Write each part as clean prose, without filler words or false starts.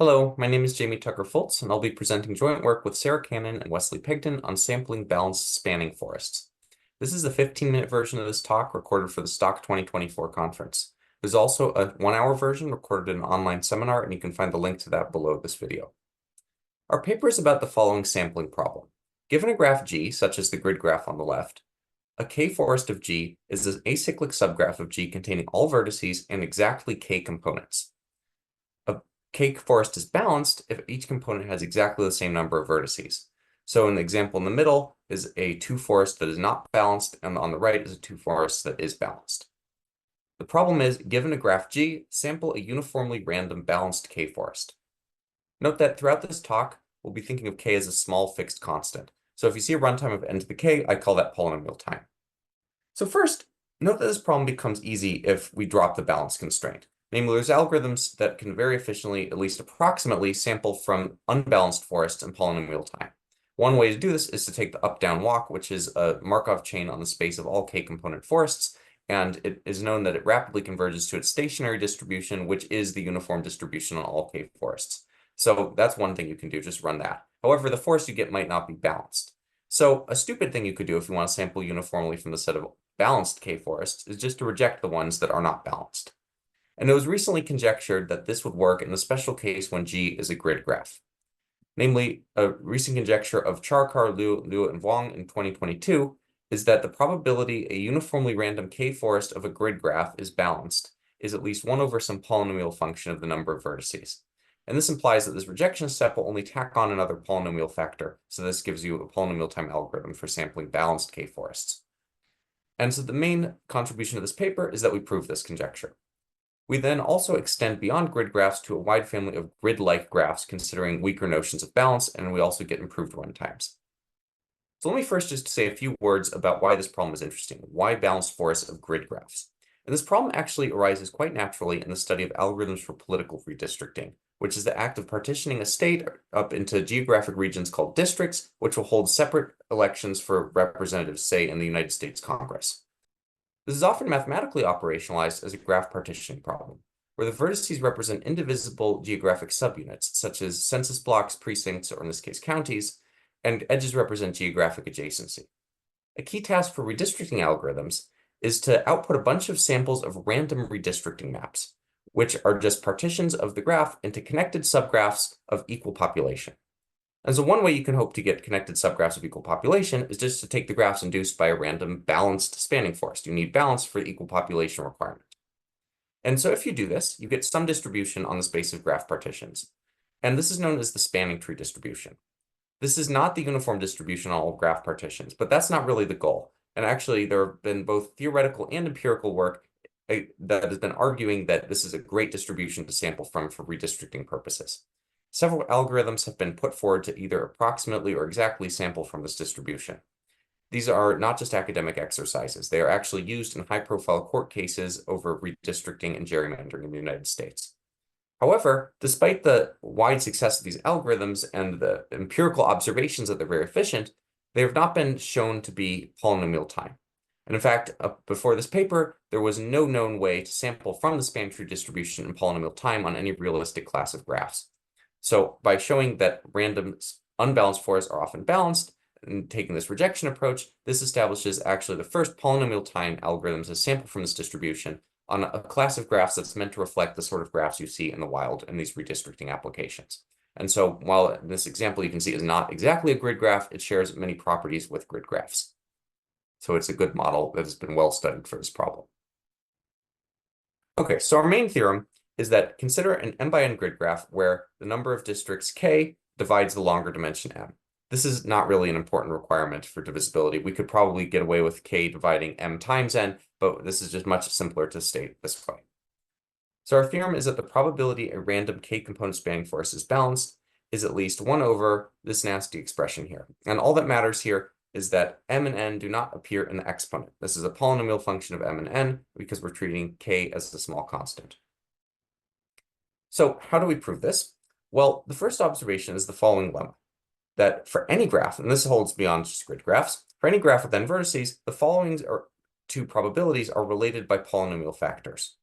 Hello, my name is Jamie Tucker-Fultz, and I'll be presenting joint work with Sarah Cannon and Wesley Pigden on sampling balanced spanning forests. This is the 15-minute version of this talk recorded for the STOC 2024 conference. There's also a 1-hour version recorded in an online seminar, and you can find the link to that below this video. Our paper is about the following sampling problem. Given a graph G, such as the grid graph on the left, a k-forest of G is an acyclic subgraph of G containing all vertices and exactly k components. K-forest is balanced if each component has exactly the same number of vertices. So in the example in the middle is a 2-forest that is not balanced, and on the right is a 2-forest that is balanced. The problem is, given a graph G, sample a uniformly random balanced K-forest. Note that throughout this talk, we'll be thinking of K as a small fixed constant. So if you see a runtime of n to the K, I call that polynomial time. So first, note that this problem becomes easy if we drop the balance constraint. Namely, there's algorithms that can very efficiently, at least approximately, sample from unbalanced forests in polynomial time. One way to do this is to take the up-down walk, which is a Markov chain on the space of all k-component forests, and it is known that it rapidly converges to its stationary distribution, which is the uniform distribution on all k-forests. So that's one thing you can do, just run that. However, the forest you get might not be balanced. So a stupid thing you could do if you want to sample uniformly from the set of balanced k-forests is just to reject the ones that are not balanced. And it was recently conjectured that this would work in the special case when G is a grid graph. Namely, a recent conjecture of Charkar, Liu, and Wang in 2022 is that the probability a uniformly random k-forest of a grid graph is balanced is at least 1 over some polynomial function of the number of vertices. And this implies that this rejection step will only tack on another polynomial factor, so this gives you a polynomial time algorithm for sampling balanced k-forests. And so the main contribution of this paper is that we prove this conjecture. We then also extend beyond grid graphs to a wide family of grid-like graphs considering weaker notions of balance, and we also get improved runtimes. So let me first just say a few words about why this problem is interesting. Why balanced forests of grid graphs? And this problem actually arises quite naturally in the study of algorithms for political redistricting, which is the act of partitioning a state up into geographic regions called districts, which will hold separate elections for representatives, say, in the United States Congress. This is often mathematically operationalized as a graph partitioning problem, where the vertices represent indivisible geographic subunits, such as census blocks, precincts, or in this case, counties, and edges represent geographic adjacency. A key task for redistricting algorithms is to output a bunch of samples of random redistricting maps, which are just partitions of the graph into connected subgraphs of equal population. And so one way you can hope to get connected subgraphs of equal population is just to take the graphs induced by a random balanced spanning forest. You need balance for the equal population requirement. And so if you do this, you get some distribution on the space of graph partitions. And this is known as the spanning tree distribution. This is not the uniform distribution on all graph partitions, but that's not really the goal. And actually, there have been both theoretical and empirical work that has been arguing that this is a great distribution to sample from for redistricting purposes. Several algorithms have been put forward to either approximately or exactly sample from this distribution. These are not just academic exercises. They are actually used in high-profile court cases over redistricting and gerrymandering in the United States. However, despite the wide success of these algorithms and the empirical observations that they're very efficient, they have not been shown to be polynomial time. And in fact, before this paper, there was no known way to sample from the spanning tree distribution in polynomial time on any realistic class of graphs. So by showing that random unbalanced forests are often balanced and taking this rejection approach, this establishes actually the first polynomial time algorithms to sample from this distribution on a class of graphs that's meant to reflect the sort of graphs you see in the wild in these redistricting applications. And so while this example you can see is not exactly a grid graph, it shares many properties with grid graphs. So it's a good model that has been well studied for this problem. Okay, so our main theorem is that consider an m by n grid graph where the number of districts k divides the longer dimension m. This is not really an important requirement for divisibility. We could probably get away with k dividing m times n, but this is just much simpler to state this way. So our theorem is that the probability a random k-component spanning forest is balanced is at least 1 over this nasty expression here. And all that matters here is that m and n do not appear in the exponent. This is a polynomial function of m and n because we're treating k as a small constant. So how do we prove this? Well, the first observation is the following lemma, that for any graph, and this holds beyond just grid graphs, for any graph with n vertices, the following two probabilities are related by polynomial factors.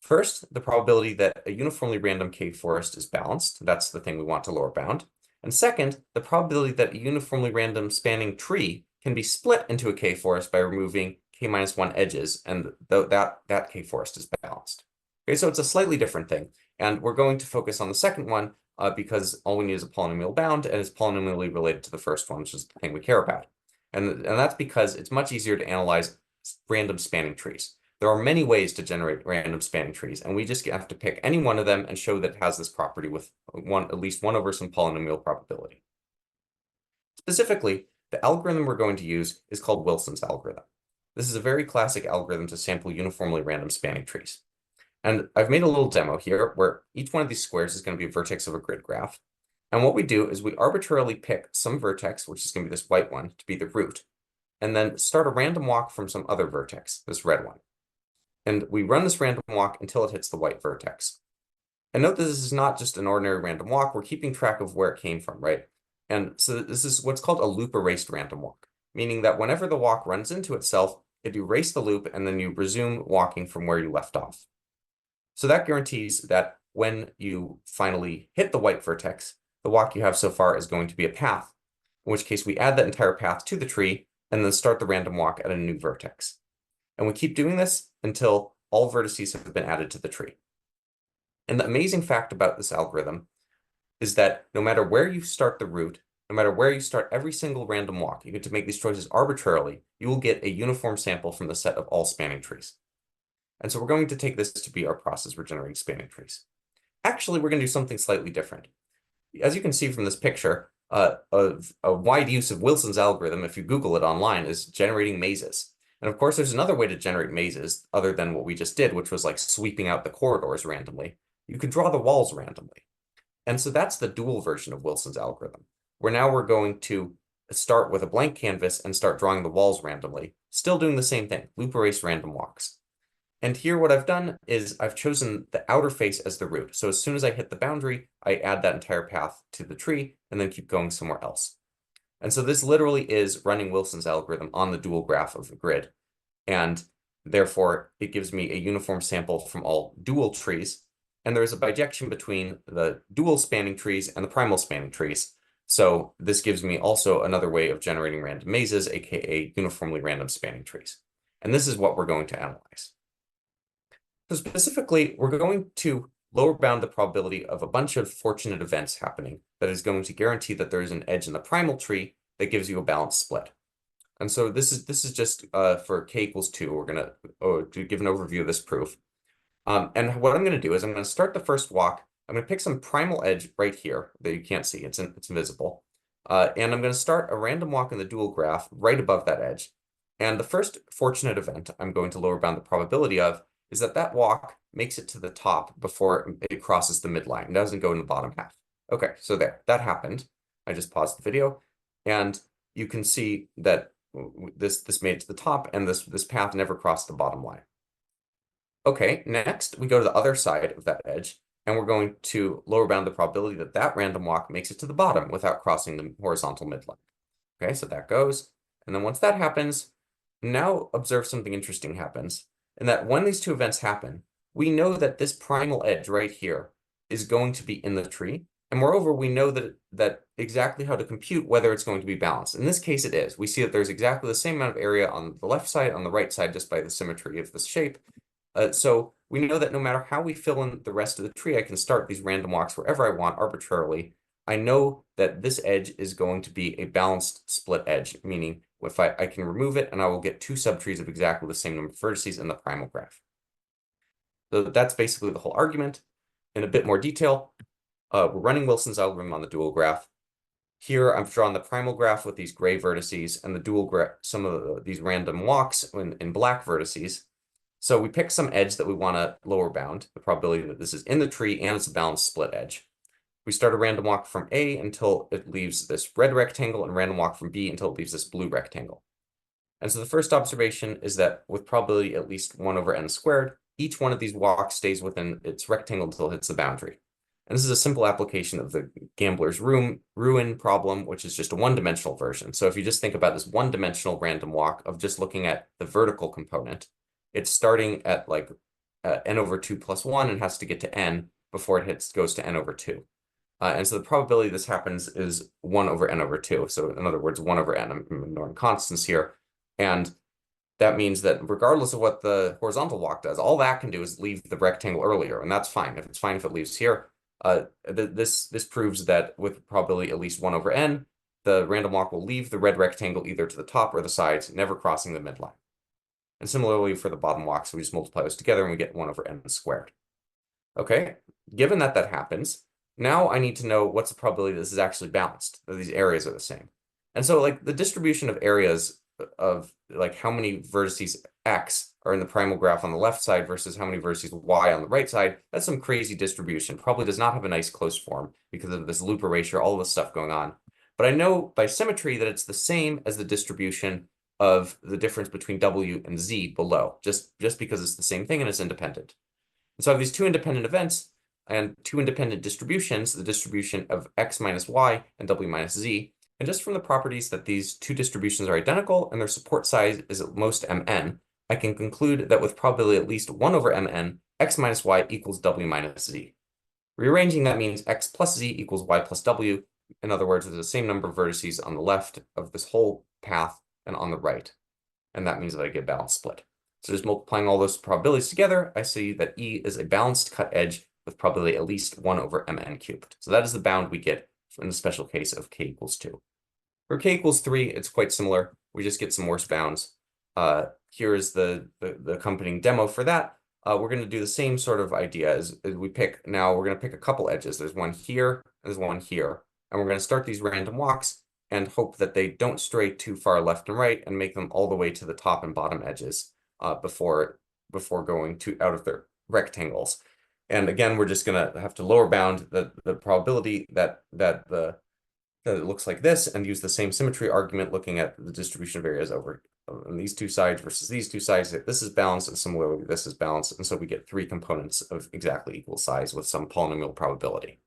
First, the probability that a uniformly random k-forest is balanced. That's the thing we want to lower bound. And second, the probability that a uniformly random spanning tree can be split into a k-forest by removing k-1 edges, and that k-forest is balanced. Okay, so it's a slightly different thing. And we're going to focus on the second one because all we need is a polynomial bound, and it's polynomially related to the first one, which is the thing we care about. And that's because it's much easier to analyze random spanning trees. There are many ways to generate random spanning trees, and we just have to pick any one of them and show that it has this property with at least 1 over some polynomial probability. Specifically, the algorithm we're going to use is called Wilson's algorithm. This is a very classic algorithm to sample uniformly random spanning trees. And I've made a little demo here where each one of these squares is going to be a vertex of a grid graph. And what we do is we arbitrarily pick some vertex, which is going to be this white one, to be the root, and then start a random walk from some other vertex, this red one. And we run this random walk until it hits the white vertex. And note that this is not just an ordinary random walk. We're keeping track of where it came from, right? And so this is what's called a loop erased random walk, meaning that whenever the walk runs into itself, it erases the loop and then you resume walking from where you left off. So that guarantees that when you finally hit the white vertex, the walk you have so far is going to be a path, in which case we add that entire path to the tree and then start the random walk at a new vertex. And we keep doing this until all vertices have been added to the tree. And the amazing fact about this algorithm is that no matter where you start the root, no matter where you start every single random walk, you get to make these choices arbitrarily, you will get a uniform sample from the set of all spanning trees. And so we're going to take this to be our process for generating spanning trees. Actually, we're going to do something slightly different. As you can see from this picture, a wide use of Wilson's algorithm, if you Google it online, is generating mazes. And of course, there's another way to generate mazes other than what we just did, which was like sweeping out the corridors randomly. You could draw the walls randomly. And so that's the dual version of Wilson's algorithm, where now we're going to start with a blank canvas and start drawing the walls randomly, still doing the same thing, loop erase random walks. And here what I've done is I've chosen the outer face as the root. So as soon as I hit the boundary, I add that entire path to the tree and then keep going somewhere else. And so this literally is running Wilson's algorithm on the dual graph of the grid. And therefore, it gives me a uniform sample from all dual trees. And there is a bijection between the dual spanning trees and the primal spanning trees. So this gives me also another way of generating random mazes, aka uniformly random spanning trees. And this is what we're going to analyze. So specifically, we're going to lower bound the probability of a bunch of fortunate events happening that is going to guarantee that there is an edge in the primal tree that gives you a balanced split. And so this is just for k equals 2. We're going to give an overview of this proof. And what I'm going to do is I'm going to start the first walk. I'm going to pick some primal edge right here that you can't see. It's invisible. And I'm going to start a random walk in the dual graph right above that edge. And the first fortunate event I'm going to lower bound the probability of is that that walk makes it to the top before it crosses the midline. It doesn't go in the bottom half. Okay, so there, that happened. I just paused the video, and you can see that this made it to the top, and this path never crossed the bottom line. Okay, next we go to the other side of that edge, and we're going to lower bound the probability that that random walk makes it to the bottom without crossing the horizontal midline. Okay, so that goes, and then once that happens, now observe something interesting happens. And that when these two events happen, we know that this primal edge right here is going to be in the tree. And moreover, we know that exactly how to compute whether it's going to be balanced. In this case, it is. We see that there's exactly the same amount of area on the left side, on the right side, just by the symmetry of this shape. So we know that no matter how we fill in the rest of the tree, I can start these random walks wherever I want arbitrarily. I know that this edge is going to be a balanced split edge, meaning if I can remove it and I will get two subtrees of exactly the same number of vertices in the primal graph. So that's basically the whole argument. In a bit more detail, we're running Wilson's algorithm on the dual graph. Here I've drawn the primal graph with these gray vertices and the dual graph, some of these random walks in black vertices. So we pick some edge that we want to lower bound, the probability that this is in the tree and it's a balanced split edge. We start a random walk from A until it leaves this red rectangle and random walk from B until it leaves this blue rectangle. And so the first observation is that with probability at least 1 over n squared, each one of these walks stays within its rectangle until it hits the boundary. And this is a simple application of the gambler's ruin problem, which is just a one-dimensional version. So if you just think about this one-dimensional random walk of just looking at the vertical component, it's starting at like n over 2 plus 1 and has to get to n before it goes to n over 2. And so the probability this happens is 1 over n over 2. So in other words, 1 over n, I'm ignoring constants here. And that means that regardless of what the horizontal walk does, all that can do is leave the rectangle earlier, and that's fine. If it's fine if it leaves here, this proves that with probability at least 1 over n, the random walk will leave the red rectangle either to the top or the sides, never crossing the midline. And similarly for the bottom walk, so we just multiply those together and we get 1 over n squared. Okay, given that that happens, now I need to know what's the probability that this is actually balanced, that these areas are the same. And so like the distribution of areas of like how many vertices x are in the primal graph on the left side versus how many vertices y on the right side, that's some crazy distribution. Probably does not have a nice closed form because of this loop erasure, all this stuff going on. But I know by symmetry that it's the same as the distribution of the difference between w and z below, just because it's the same thing and it's independent. And so I have these two independent events and two independent distributions, the distribution of x minus y and w minus z. And just from the properties that these two distributions are identical and their support size is at most mn, I can conclude that with probability at least 1 over mn, x minus y equals w minus z. Rearranging that means x plus z equals y plus w. In other words, there's the same number of vertices on the left of this whole path and on the right. And that means that I get a balanced split. So just multiplying all those probabilities together, I see that E is a balanced cut edge with probability at least 1 over mn cubed. So that is the bound we get in the special case of k equals 2. For k equals 3, it's quite similar. We just get some worse bounds. Here is the accompanying demo for that. We're going to do the same sort of idea as we pick. Now we're going to pick a couple edges. There's one here, there's one here. And we're going to start these random walks and hope that they don't stray too far left and right and make them all the way to the top and bottom edges before going out of their rectangles. And again, we're just going to have to lower bound the probability that it looks like this and use the same symmetry argument looking at the distribution of areas over on these two sides versus these two sides. This is balanced and similarly this is balanced. And so we get three components of exactly equal size with some polynomial probability.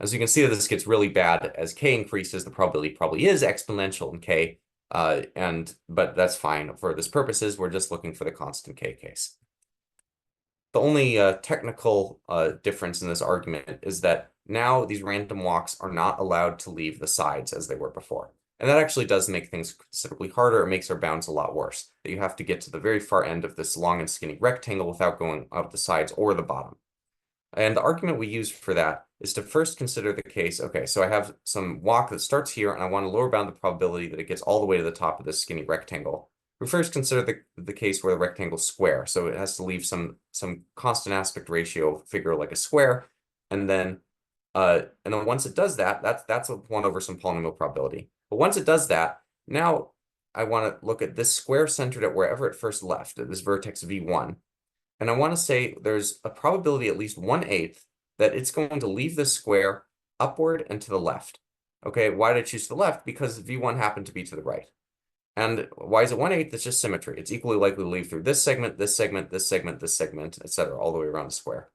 As you can see, this gets really bad as k increases. The probability probably is exponential in k, but that's fine for this purposes. We're just looking for the constant k case. The only technical difference in this argument is that now these random walks are not allowed to leave the sides as they were before. And that actually does make things considerably harder. It makes our bounds a lot worse. That you have to get to the very far end of this long and skinny rectangle without going out the sides or the bottom. And the argument we use for that is to first consider the case, okay, so I have some walk that starts here and I want to lower bound the probability that it gets all the way to the top of this skinny rectangle. We first consider the case where the rectangle is square, so it has to leave some constant aspect ratio figure like a square, and then once it does that, that's a 1 over some polynomial probability. But once it does that, now I want to look at this square centered at wherever it first left, at this vertex v1. And I want to say there's a probability at least 1/8 that it's going to leave this square upward and to the left. Okay, why did I choose the left? Because v1 happened to be to the right. And why is it 1/8? It's just symmetry. It's equally likely to leave through this segment, this segment, this segment, this segment, etc., all the way around the square.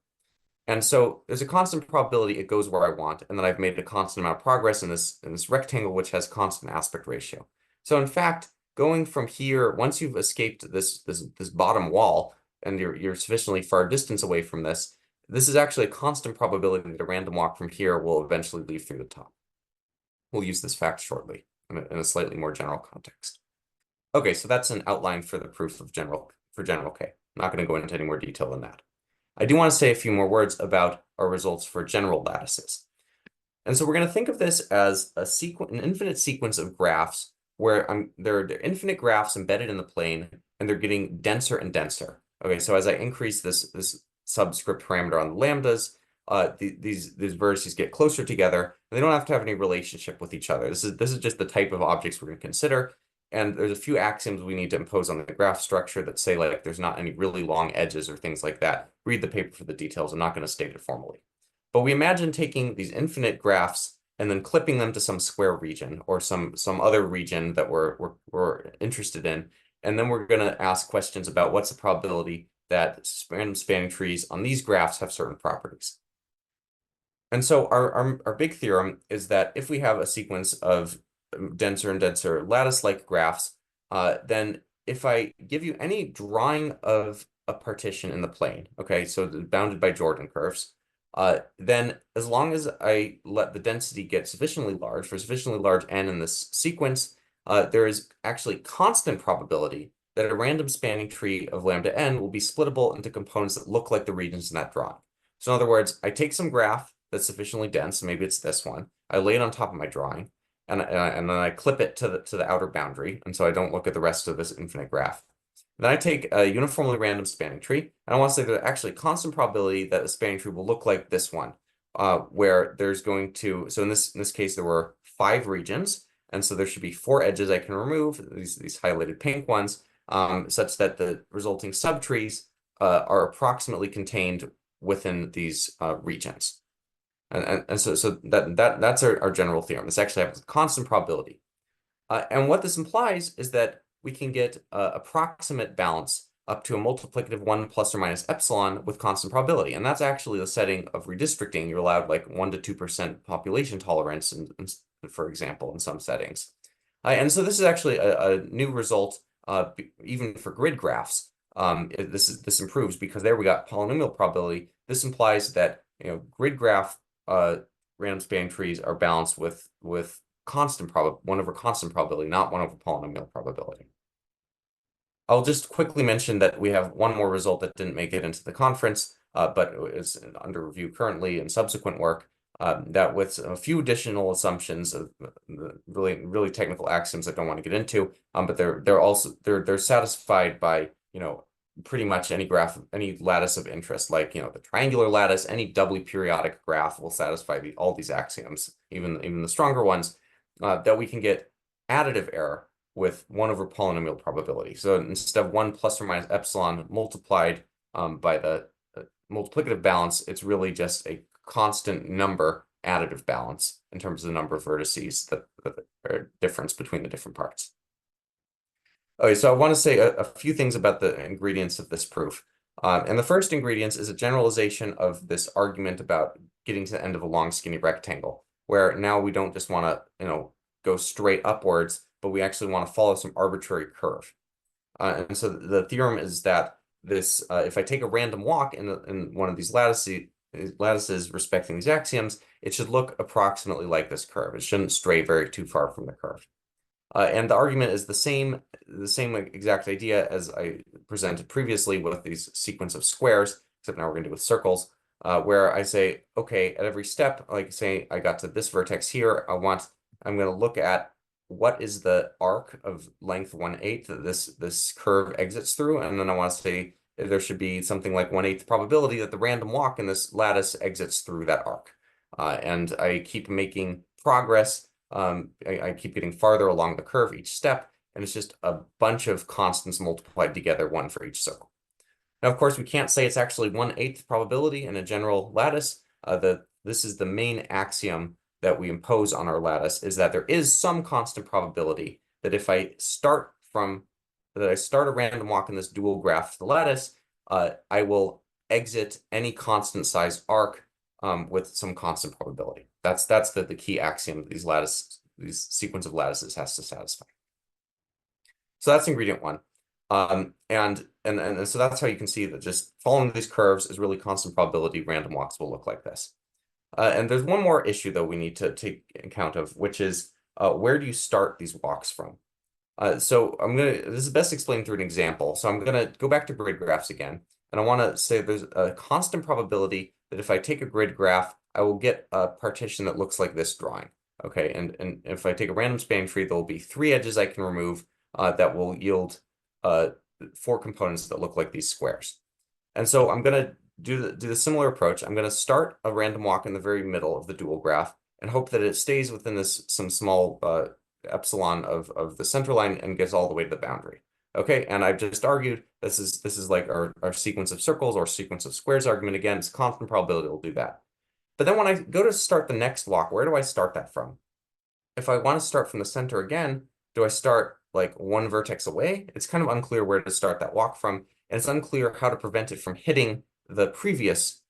And so there's a constant probability it goes where I want, and then I've made a constant amount of progress in this rectangle, which has constant aspect ratio. So in fact, going from here, once you've escaped this bottom wall, and you're sufficiently far distance away from this is actually a constant probability that a random walk from here will eventually leave through the top. We'll use this fact shortly in a slightly more general context. Okay, so that's an outline for the proof of general K. I'm not going to go into any more detail than that. I do want to say a few more words about our results for general lattices. And so we're going to think of this as an infinite sequence of graphs where there are infinite graphs embedded in the plane, and they're getting denser and denser. Okay, so as I increase this subscript parameter on the lambdas, these vertices get closer together, and they don't have to have any relationship with each other. This is just the type of objects we're going to consider. And there's a few axioms we need to impose on the graph structure that say like there's not any really long edges or things like that. Read the paper for the details. I'm not going to state it formally. But we imagine taking these infinite graphs and then clipping them to some square region or some other region that we're interested in. And then we're going to ask questions about what's the probability that spanning trees on these graphs have certain properties. And so our big theorem is that if we have a sequence of denser and denser lattice-like graphs, then if I give you any drawing of a partition in the plane. Okay, so it's bounded by Jordan curves. Then as long as I let the density get sufficiently large, for sufficiently large n in this sequence, there is actually constant probability that a random spanning tree of lambda n will be splittable into components that look like the regions in that drawing. So in other words, I take some graph that's sufficiently dense, maybe it's this one, I lay it on top of my drawing, and then I clip it to the outer boundary, and so I don't look at the rest of this infinite graph. Then I take a uniformly random spanning tree, and I want to say there's actually constant probability that a spanning tree will look like this one, where there's going to, so in this case, there were 5 regions, and so there should be 4 edges I can remove, these highlighted pink ones, such that the resulting subtrees are approximately contained within these regions. And so that's our general theorem. This actually happens with constant probability. And what this implies is that we can get approximate balance up to a multiplicative 1 plus or minus epsilon with constant probability. And that's actually the setting of redistricting. You're allowed like 1 to 2% population tolerance, for example, in some settings. And so this is actually a new result, even for grid graphs. This improves because there we got polynomial probability. This implies that grid graph random spanning trees are balanced with 1 over constant probability, not 1 over polynomial probability. I'll just quickly mention that we have one more result that didn't make it into the conference, but is under review currently in subsequent work, that with a few additional assumptions of really technical axioms I don't want to get into, but they're satisfied by pretty much any graph, any lattice of interest, like the triangular lattice, any doubly periodic graph will satisfy all these axioms, even the stronger ones, that we can get additive error with 1 over polynomial probability. So instead of 1 plus or minus epsilon multiplied by the multiplicative balance, it's really just a constant number additive balance in terms of the number of vertices that are difference between the different parts. Okay, so I want to say a few things about the ingredients of this proof. And the first ingredient is a generalization of this argument about getting to the end of a long skinny rectangle, where now we don't just want to go straight upwards, but we actually want to follow some arbitrary curve. And so the theorem is that this, if I take a random walk in one of these lattices respecting these axioms, it should look approximately like this curve. It shouldn't stray very too far from the curve. And the argument is the same exact idea as I presented previously with these sequence of squares, except now we're going to do with circles, where I say, okay, at every step, like say I got to this vertex here, I'm going to look at what is the arc of length 1/8 that this curve exits through, and then I want to say there should be something like 1/8 probability that the random walk in this lattice exits through that arc. And I keep making progress. I keep getting farther along the curve each step, and it's just a bunch of constants multiplied together, one for each circle. Now, of course, we can't say it's actually 1/8 probability in a general lattice. This is the main axiom that we impose on our lattice, is that there is some constant probability that if I start a random walk in this dual graph to the lattice, I will exit any constant size arc with some constant probability. That's the key axiom that these sequence of lattices has to satisfy. So that's ingredient 1. And so that's how you can see that just following these curves is really constant probability this will look like this. And there's one more issue though we need to take account of, which is where do you start these walks from? So this is best explained through an example. So I'm gonna go back to grid graphs again, and I want to say there's a constant probability that if I take a grid graph, I will get a partition that looks like this drawing. Okay, and if I take a random spanning tree, there will be 3 edges I can remove that will yield 4 components that look like these squares. And so I'm gonna do the similar approach. I'm going to start a random walk in the very middle of the dual graph and hope that it stays within some small epsilon of the center line and gets all the way to the boundary. Okay, and I've just argued this is like our sequence of circles or sequence of squares argument. Again, it's constant probability will do that. But then when I go to start the next walk, where do I start that from? If I want to start from the center again, do I start like 1 vertex away? It's kind of unclear where to start that walk from, and it's unclear how to prevent it from hitting the previous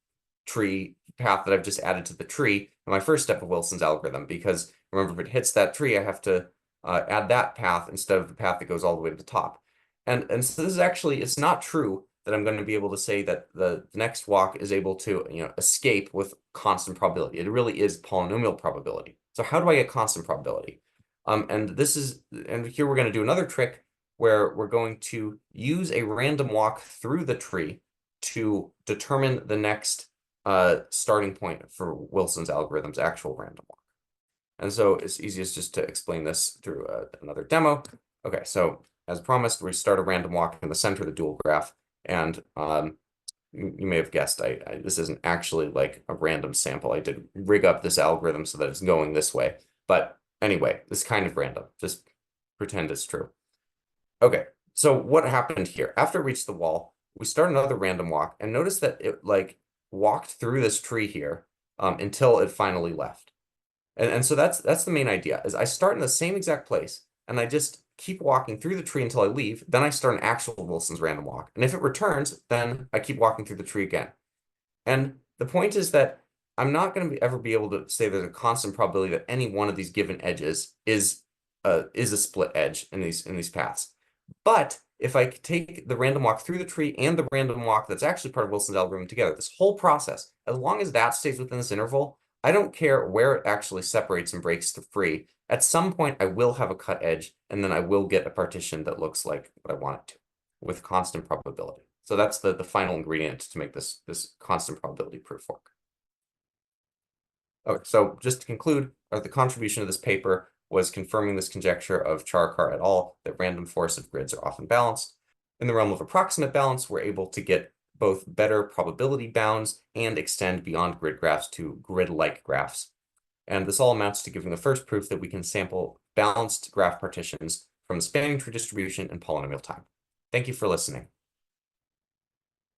tree path that I've just added to the tree in my first step of Wilson's algorithm, because remember, if it hits that tree, I have to add that path instead of the path that goes all the way to the top. And so this is actually, it's not true that I'm going to be able to say that the next walk is able to, escape with constant probability. It really is polynomial probability. So how do I get constant probability? And here we're going to do another trick where we're going to use a random walk through the tree to determine the next starting point for Wilson's algorithm's actual random walk. And so it's easiest just to explain this through another demo. Okay, so as promised, we start a random walk in the center of the dual graph. And you may have guessed, this isn't actually like a random sample. I did rig up this algorithm so that it's going this way. But anyway, it's kind of random. Just pretend it's true. Okay, so what happened here? After it reached the wall, we start another random walk, and notice that it like walked through this tree here until it finally left. And so that's the main idea, is I start in the same exact place, and I just keep walking through the tree until I leave. Then I start an actual Wilson's random walk. And if it returns, then I keep walking through the tree again. And the point is that I'm not going to ever be able to say there's a constant probability that any one of these given edges is a split edge in these paths. But if I take the random walk through the tree and the random walk that's actually part of Wilson's algorithm together, this whole process, as long as that stays within this interval, I don't care where it actually separates and breaks to free. At some point, I will have a cut edge, and then I will get a partition that looks like what I want it to, with constant probability. So that's the final ingredient to make this constant probability proof work. Okay, so just to conclude, the contribution of this paper was confirming this conjecture of Charkar et al. That random forests of grids are often balanced. In the realm of approximate balance, we're able to get both better probability bounds and extend beyond grid graphs to grid-like graphs. And this all amounts to giving the first proof that we can sample balanced graph partitions from the spanning tree distribution in polynomial time. Thank you for listening.